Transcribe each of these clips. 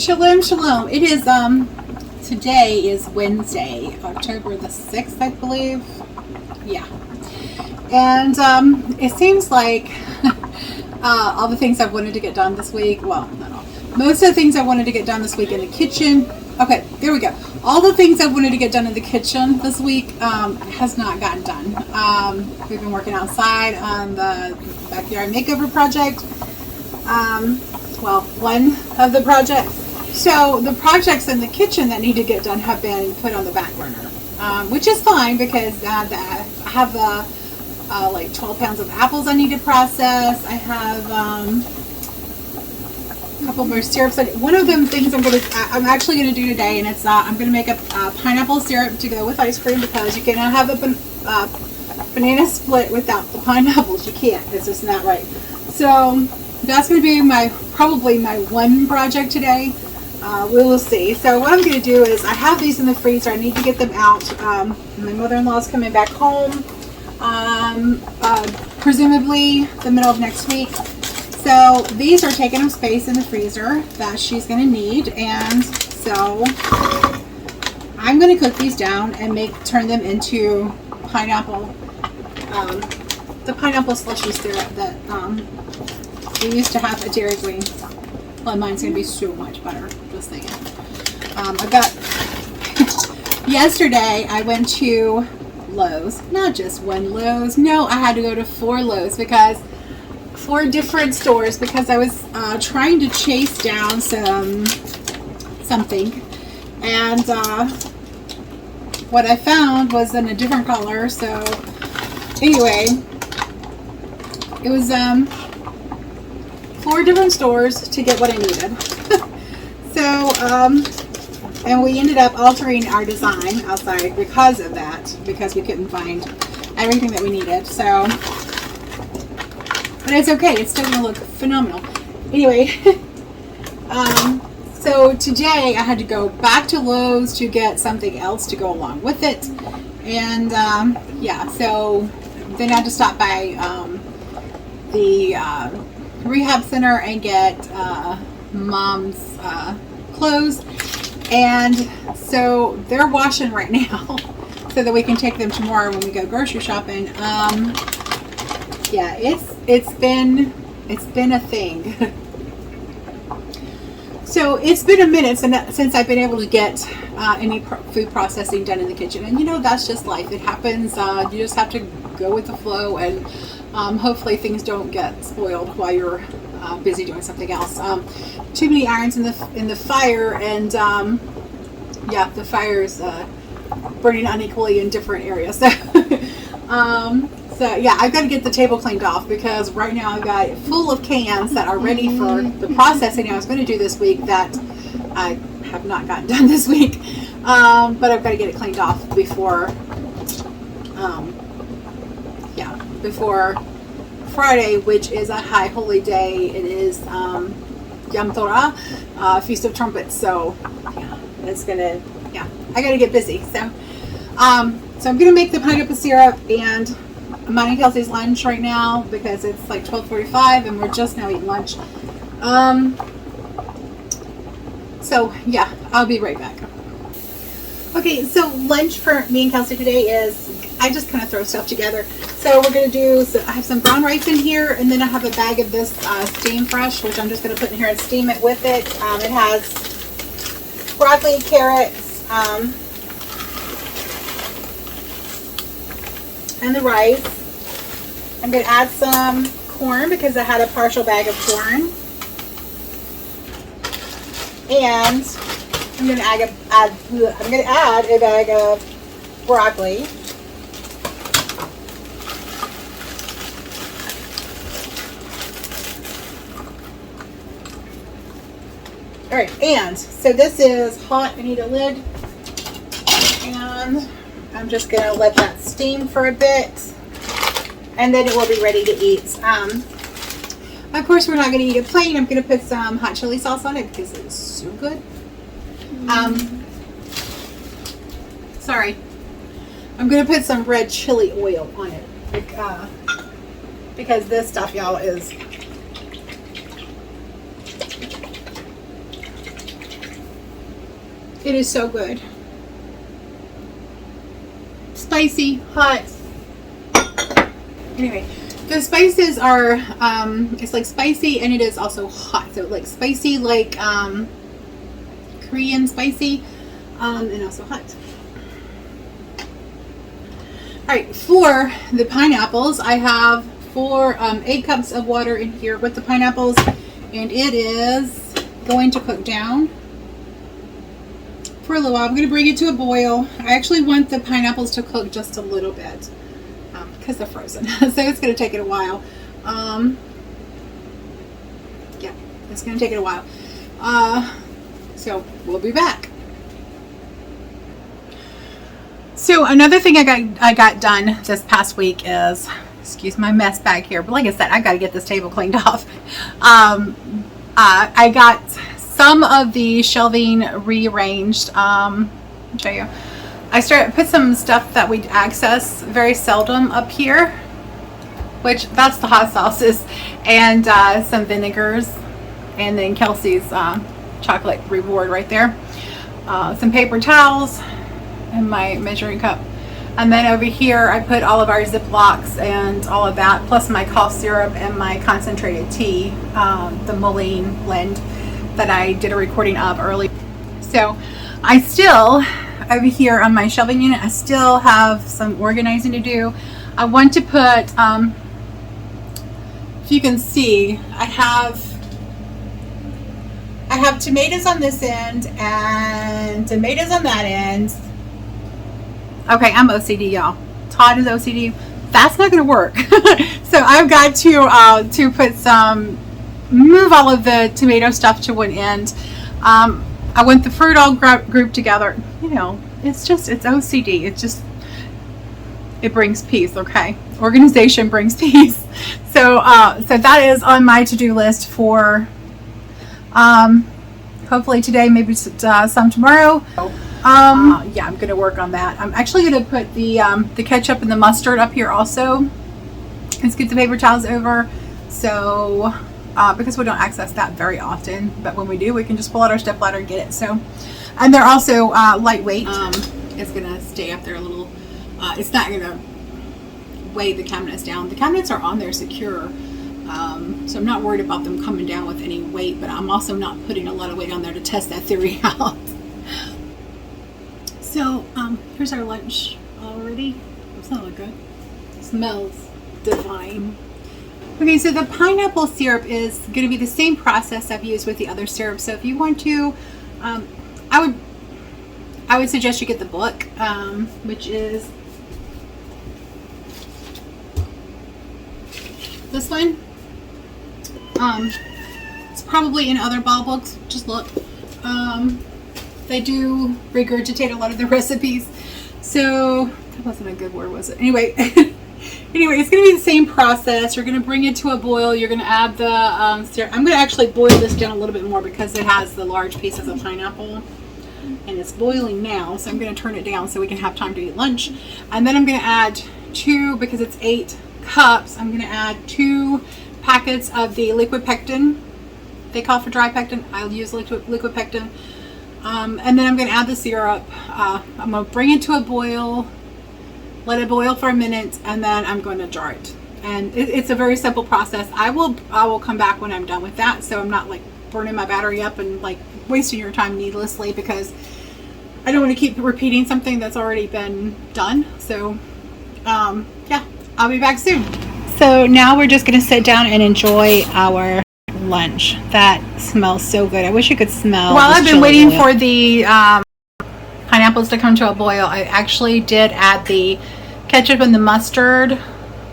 Shalom, shalom. It is, today is Wednesday, October the 6th, I believe. Yeah. And, it seems like all the things I've wanted to get done this week, well, not all. Most of the things I wanted to get done this week in the kitchen. Okay, there we go. All the things I wanted to get done in the kitchen this week has not gotten done. We've been working outside on the backyard makeover project. Well, one of the projects. So the projects in the kitchen that need to get done have been put on the back burner, which is fine because I have like 12 pounds of apples I need to process. I have a couple more syrups. One of them things I'm actually going to do today, and it's I'm going to make a pineapple syrup to go with ice cream because you cannot have a banana split without the pineapples. You can't. It's just not right. So that's going to be probably my one project today. We will see. So what I'm going to do is I have these in the freezer. I need to get them out. My mother-in-law's coming back home, presumably the middle of next week. So these are taking up space in the freezer that she's going to need, and so I'm going to cook these down and turn them into pineapple, the pineapple slushy syrup that we used to have at Dairy Queen. Well, mine's going to be so much better. Just thinking. I got yesterday. I went to Lowe's. Not just one Lowe's. No, I had to go to 4 Lowe's because 4 different stores because I was trying to chase down something, and what I found was in a different color. So anyway, it was 4 different stores to get what I needed. So, and we ended up altering our design outside because of that, because we couldn't find everything that we needed. So, but it's okay. It's still going to look phenomenal. Anyway, so today I had to go back to Lowe's to get something else to go along with it. And, yeah, so then I had to stop by the rehab center and get mom's clothes, and so they're washing right now so that we can take them tomorrow when we go grocery shopping. Yeah, it's been a thing. So it's been a minute since I've been able to get any food processing done in the kitchen, and you know, that's just life. It happens. You just have to go with the flow, and hopefully things don't get spoiled while you're busy doing something else. Too many irons in the fire, and yeah, the fire is burning unequally in different areas. So, so yeah, I've got to get the table cleaned off because right now I've got it full of cans that are ready for the processing I was going to do this week that I have not gotten done this week. But I've got to get it cleaned off before Friday, which is a high holy day. It is Yom Torah, Feast of Trumpets. So yeah, it's gonna, yeah, I gotta get busy. So so I'm gonna make the pineapple syrup, and I'm on Kelsey's lunch right now because it's like 12:45 and we're just now eating lunch. So yeah, I'll be right back. Okay, so lunch for me and Kelsey today is, I just kind of throw stuff together. So we're going to do, I have some brown rice in here, and then I have a bag of this Steam Fresh, which I'm just going to put in here and steam it with it. It has broccoli, carrots, and the rice. I'm going to add some corn because I had a partial bag of corn. And I'm going to add a bag of broccoli. All right, and so this is hot. I need a lid, and I'm just going to let that steam for a bit, and then it will be ready to eat. Of course, we're not going to eat it plain. I'm going to put some hot chili sauce on it because it's so good. Sorry. I'm going to put some red chili oil on it because this stuff, y'all, is It is so good. Spicy, hot. Anyway, the spices are, it's like spicy and it is also hot. So like spicy, like Korean spicy, and also hot. Alright, for the pineapples, I have 8 cups of water in here with the pineapples, and it is going to cook down for a little while. I'm going to bring it to a boil. I actually want the pineapples to cook just a little bit because they're frozen, so it's going to take it a while. Yeah, it's going to take it a while. So we'll be back. So another thing I got done this past week is, excuse my mess bag here, but like I said, I got to get this table cleaned off. I got some of the shelving rearranged. I'll show you. I put some stuff that we access very seldom up here, which that's the hot sauces and some vinegars, and then Kelsey's chocolate reward right there. Some paper towels and my measuring cup. And then over here I put all of our Ziplocs and all of that, plus my cough syrup and my concentrated tea, the mullein blend that I did a recording of early. So I still, over here on my shelving unit, I still have some organizing to do. I want to put, if you can see, I have tomatoes on this end and tomatoes on that end. Okay, I'm OCD, y'all. Todd is OCD. That's not going to work. So I've got to put move all of the tomato stuff to one end. I want the fruit all grouped together. You know, it's OCD. It brings peace. Okay, organization brings peace. So that is on my to-do list for hopefully today, maybe some tomorrow. Yeah, I'm gonna work on that. I'm actually gonna put the ketchup and the mustard up here also. Let's get the paper towels over, so because we don't access that very often, but when we do, we can just pull out our stepladder and get it. So, and they're also lightweight. It's gonna stay up there a little. It's not gonna weigh the cabinets down. The cabinets are on there secure, so I'm not worried about them coming down with any weight. But I'm also not putting a lot of weight on there to test that theory out. So, here's our lunch already. It's not look good. It smells divine. Okay, so the pineapple syrup is going to be the same process I've used with the other syrup. So if you want to, I would suggest you get the book, which is this one. It's probably in other ball books. Just look. They do regurgitate a lot of the recipes. So that wasn't a good word, was it? Anyway, it's going to be the same process. You're going to bring it to a boil. You're going to add the syrup. I'm going to actually boil this down a little bit more because it has the large pieces of pineapple. And it's boiling now, so I'm going to turn it down so we can have time to eat lunch. And then I'm going to add 2, because it's 8 cups, I'm going to add 2 packets of the liquid pectin. They call for dry pectin. I'll use liquid pectin. And then I'm going to add the syrup. I'm going to bring it to a boil, let it boil for a minute, and then I'm going to jar it. And it's a very simple process. I will come back when I'm done with that, so I'm not like burning my battery up and like wasting your time needlessly, because I don't want to keep repeating something that's already been done. So yeah, I'll be back soon. So now we're just going to sit down and enjoy our lunch. That smells so good. I wish you could smell. While I've been waiting for the pineapples to come to a boil, I actually did add the ketchup and the mustard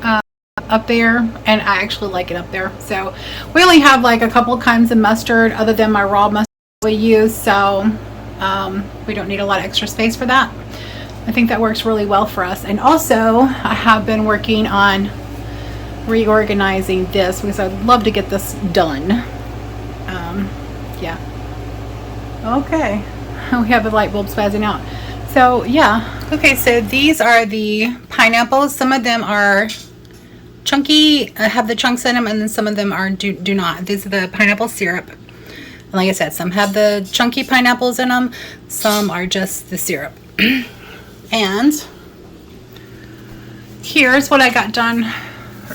up there, and I actually like it up there. So we only have like a couple kinds of mustard other than my raw mustard we use, so we don't need a lot of extra space for that. I think that works really well for us. And also I have been working on reorganizing this because I'd love to get this done. Yeah. Okay. We have the light bulb spazzing out. So yeah. Okay, so these are the pineapples. Some of them are chunky, have the chunks in them, and then some of them are do not. These are the pineapple syrup. And like I said, some have the chunky pineapples in them. Some are just the syrup. And here's what I got done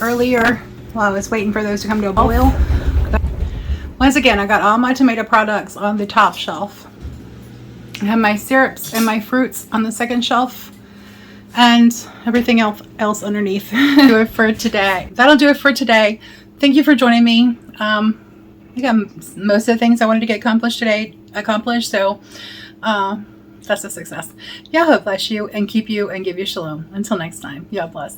earlier while I was waiting for those to come to a boil. Once again, I got all my tomato products on the top shelf. I have my syrups and my fruits on the second shelf, and everything else underneath. Do it for today. That'll do it for today. Thank you for joining me. I got most of the things I wanted to get accomplished today accomplished, so that's a success. Yahuah bless you and keep you and give you shalom. Until next time, Yah bless.